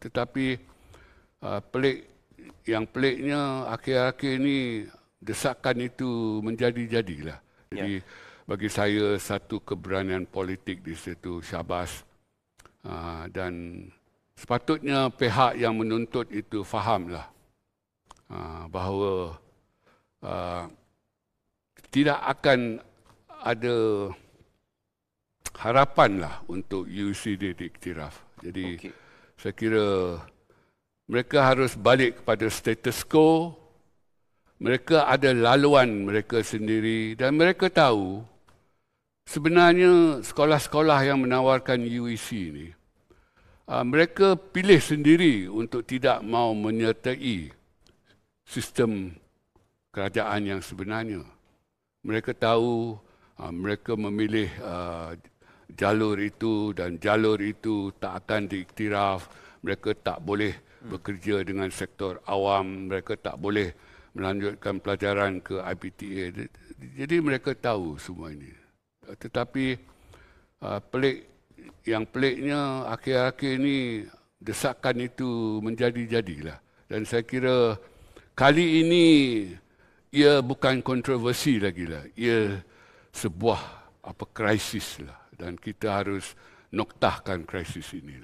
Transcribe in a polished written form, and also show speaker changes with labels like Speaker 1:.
Speaker 1: Tetapi yang peliknya akhir-akhir ni desakan itu menjadi-jadilah. Jadi bagi saya satu keberanian politik di situ, syabas. Dan sepatutnya pihak yang menuntut itu fahamlah bahawa tidak akan ada harapanlah untuk UCD diiktiraf. Jadi saya kira mereka harus balik kepada status quo. Mereka ada laluan mereka sendiri dan mereka tahu sebenarnya sekolah-sekolah yang menawarkan UEC ni, mereka pilih sendiri untuk tidak mau menyertai sistem kerajaan yang sebenarnya. Mereka tahu mereka memilih jalur itu dan jalur itu tak akan diiktiraf. Mereka tak boleh bekerja dengan sektor awam. Mereka tak boleh melanjutkan pelajaran ke IPTA. Jadi mereka tahu semua ini. Tetapi yang peliknya akhir-akhir ini desakan itu menjadi-jadilah. Dan saya kira kali ini ia bukan kontroversi lagi lah. Ia sebuah krisis lah. Dan kita harus noktahkan krisis ini.